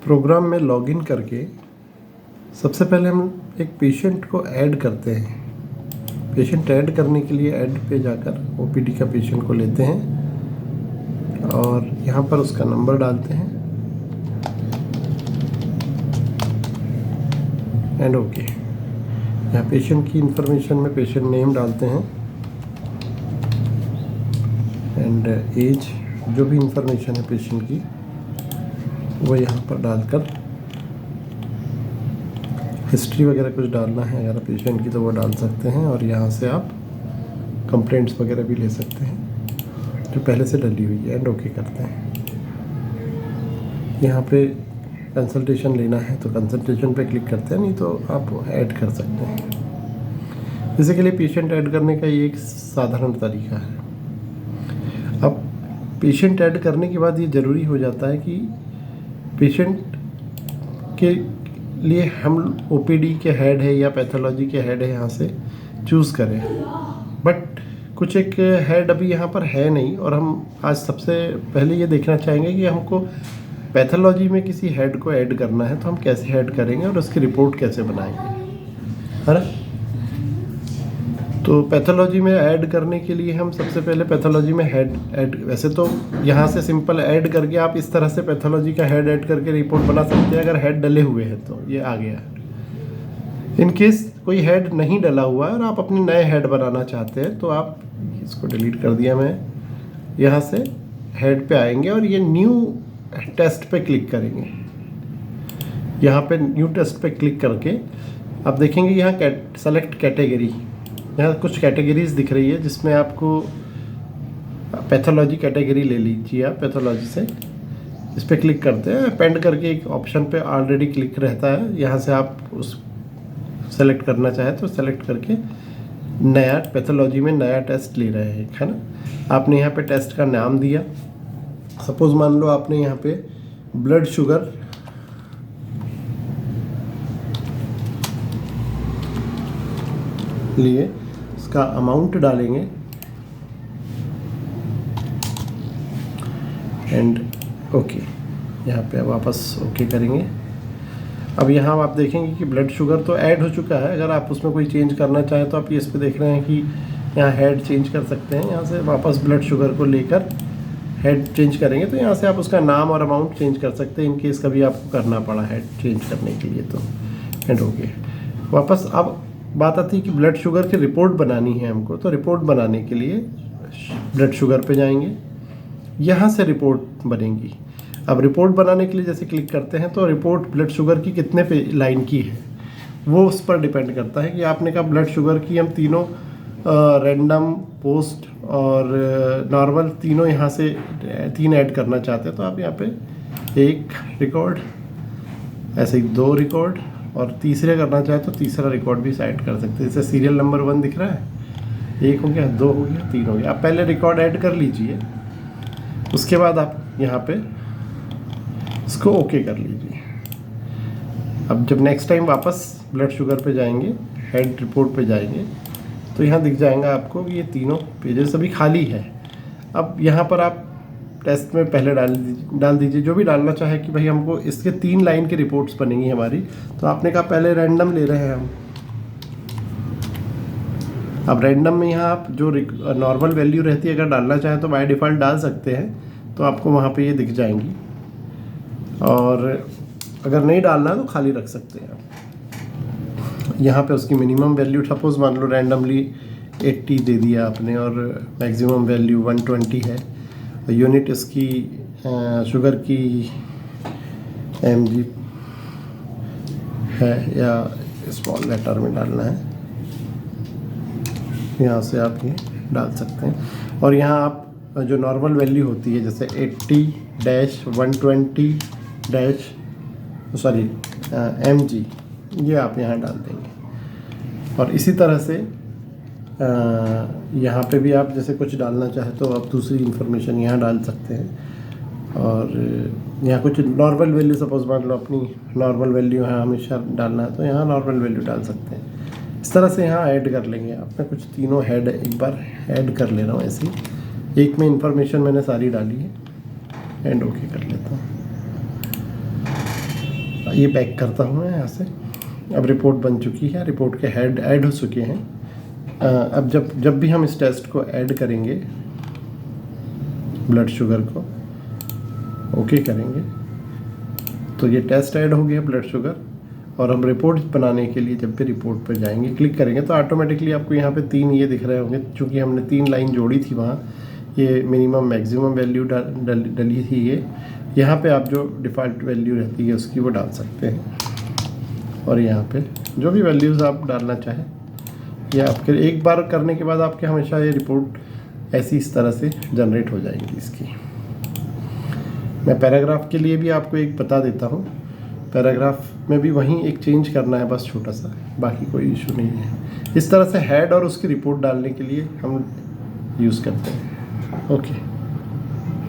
Programme में login करके सबसे पहले हम एक पेशेंट को ऐड करते हैं। पेशेंट ऐड करने के लिए ऐड पे जाकर ओपीडी का पेशेंट को लेते हैं और यहाँ पर उसका नंबर डालते हैं एंड ओके। यहाँ पेशेंट की इंफॉर्मेशन में पेशेंट नेम डालते हैं एंड एज, जो भी इंफॉर्मेशन है पेशेंट की वो यहाँ पर डालकर, हिस्ट्री वगैरह कुछ डालना है अगर पेशेंट की तो वो डाल सकते हैं और यहाँ से आप कंप्लेंट्स वगैरह भी ले सकते हैं जो पहले से डली हुई है एंड ओके करते हैं। यहाँ पे कंसल्टेशन लेना है तो कंसल्टेशन पे क्लिक करते हैं, नहीं तो आप ऐड कर सकते हैं। जैसे के लिए पेशेंट ऐड करने का ये एक साधारण तरीका है। अब पेशेंट ऐड करने के बाद ये ज़रूरी हो जाता है कि पेशेंट के लिए हम ओपीडी के हेड है या पैथोलॉजी के हेड है यहाँ से चूज़ करें, बट कुछ एक हेड अभी यहाँ पर है नहीं और हम आज सबसे पहले ये देखना चाहेंगे कि हमको पैथोलॉजी में किसी हेड को ऐड करना है तो हम कैसे ऐड करेंगे और उसकी रिपोर्ट कैसे बनाएंगे, है ना। तो पैथोलॉजी में ऐड करने के लिए हम सबसे पहले पैथोलॉजी में हेड ऐड, वैसे तो यहाँ से सिंपल ऐड करके आप इस तरह से पैथोलॉजी का हेड ऐड करके रिपोर्ट बना सकते हैं अगर हेड डले हुए हैं तो ये आ गया। इन केस कोई हेड नहीं डला हुआ है और आप अपने नए हेड बनाना चाहते हैं तो आप इसको डिलीट कर दिया मैं, यहाँ से हेड पे आएंगे और ये न्यू टेस्ट पे क्लिक करेंगे। यहाँ पे न्यू टेस्ट पे क्लिक करके आप देखेंगे यहाँ सेलेक्ट कैटेगरी, यहाँ कुछ कैटेगरीज दिख रही है जिसमें आपको पैथोलॉजी कैटेगरी ले लीजिए आप पैथोलॉजी से, इस पर क्लिक करते हैं। अपेंड करके एक ऑप्शन पे ऑलरेडी क्लिक रहता है, यहाँ से आप उस सेलेक्ट करना चाहे तो सेलेक्ट करके नया पैथोलॉजी में नया टेस्ट ले रहे हैं, है ना। आपने यहाँ पे टेस्ट का नाम दिया, सपोज मान लो आपने यहाँ पे ब्लड शुगर लिए, इसका अमाउंट डालेंगे एंड ओके, यहाँ पे वापस ओके करेंगे। अब यहाँ आप देखेंगे कि ब्लड शुगर तो ऐड हो चुका है। अगर आप उसमें कोई चेंज करना चाहें तो आप ये इस पे देख रहे हैं कि यहाँ हेड चेंज कर सकते हैं। यहाँ से वापस ब्लड शुगर को लेकर हेड चेंज करेंगे तो यहाँ से आप उसका नाम और अमाउंट चेंज कर सकते हैं इन केस कभी आपको करना पड़ा हेड चेंज करने के लिए तो एंड ओके। वापस अब बात आती है कि ब्लड शुगर की रिपोर्ट बनानी है हमको, तो रिपोर्ट बनाने के लिए ब्लड शुगर पे जाएंगे, यहाँ से रिपोर्ट बनेगी। अब रिपोर्ट बनाने के लिए जैसे क्लिक करते हैं तो रिपोर्ट ब्लड शुगर की कितने पे लाइन की है वो उस पर डिपेंड करता है कि आपने कहा ब्लड शुगर की हम तीनों रैंडम, पोस्ट और नॉर्मल तीनों यहाँ से 3 ऐड करना चाहते हैं तो आप यहाँ पे 1 रिकॉर्ड, ऐसे ही 2 रिकॉर्ड और तीसरे करना चाहे तो तीसरा रिकॉर्ड भी ऐड कर सकते हैं। जैसे सीरियल नंबर 1 दिख रहा है, 1 हो गया, 2 हो गया, 3 हो गया। आप पहले रिकॉर्ड ऐड कर लीजिए, उसके बाद आप यहाँ पे इसको ओके कर लीजिए। अब जब नेक्स्ट टाइम वापस ब्लड शुगर पे जाएंगे, हेड रिपोर्ट पे जाएंगे तो यहाँ दिख जाएगा आपको कि ये तीनों पेजेस अभी खाली है। अब यहाँ पर आप टेस्ट में पहले डाल दीजिए जो भी डालना चाहे कि भाई हमको इसके 3 लाइन की रिपोर्ट्स बनेंगी हमारी, तो आपने कहा पहले रैंडम ले रहे हैं हम। अब रैंडम में यहाँ आप जो नॉर्मल वैल्यू रहती है अगर डालना चाहें तो बाय डिफ़ॉल्ट डाल सकते हैं, तो आपको वहाँ पे ये दिख जाएंगी। और अगर नहीं डालना है तो खाली रख सकते हैं आप। यहाँ पे उसकी मिनिमम वैल्यू सपोज मान लो रैंडमली 80 दे दिया आपने और मैक्सिमम वैल्यू 120 है। यूनिट इसकी शुगर की mg है या स्मॉल लेटर में डालना है, यहाँ से आप ये डाल सकते हैं। और यहाँ आप जो नॉर्मल वैल्यू होती है जैसे 80-120- ये आप यहाँ डाल देंगे। और इसी तरह से यहाँ पे भी आप जैसे कुछ डालना चाहे तो आप दूसरी इन्फॉर्मेशन यहाँ डाल सकते हैं। और यहाँ कुछ नॉर्मल वैल्यू सपोज मान लो अपनी नॉर्मल वैल्यू यहाँ हमेशा डालना है तो यहाँ नॉर्मल वैल्यू डाल सकते हैं। इस तरह से यहाँ ऐड कर लेंगे। आप मैं कुछ तीनों हेड एक बार ऐड कर ले रहा हूँ ऐसे ही, एक में इन्फॉर्मेशन मैंने सारी डाली है एंड ओके कर लेता हूँ। ये बैक करता हूँ मैं यहाँ से। अब रिपोर्ट बन चुकी है, रिपोर्ट के हेड ऐड हो चुके हैं। अब जब भी हम इस टेस्ट को ऐड करेंगे, ब्लड शुगर को ओके करेंगे, तो ये टेस्ट ऐड हो गया ब्लड शुगर। और हम रिपोर्ट बनाने के लिए जब भी रिपोर्ट पर जाएंगे, क्लिक करेंगे, तो ऑटोमेटिकली आपको यहाँ पे 3 ये दिख रहे होंगे, क्योंकि हमने 3 लाइन जोड़ी थी वहाँ। ये मिनिमम मैक्सिमम वैल्यू डली थी ये। यहाँ पे आप जो डिफ़ॉल्ट वैल्यू रहती है उसकी वो डाल सकते हैं। और यहाँ पे जो भी वैल्यूज़ आप डालना चाहें, ये आपके एक बार करने के बाद आपके हमेशा ये रिपोर्ट ऐसी इस तरह से जनरेट हो जाएंगी इसकी। मैं पैराग्राफ के लिए भी आपको एक बता देता हूँ। पैराग्राफ में भी वहीं एक चेंज करना है बस छोटा सा, बाकी कोई इशू नहीं है। इस तरह से हेड और उसकी रिपोर्ट डालने के लिए हम यूज़ करते हैं। ओके।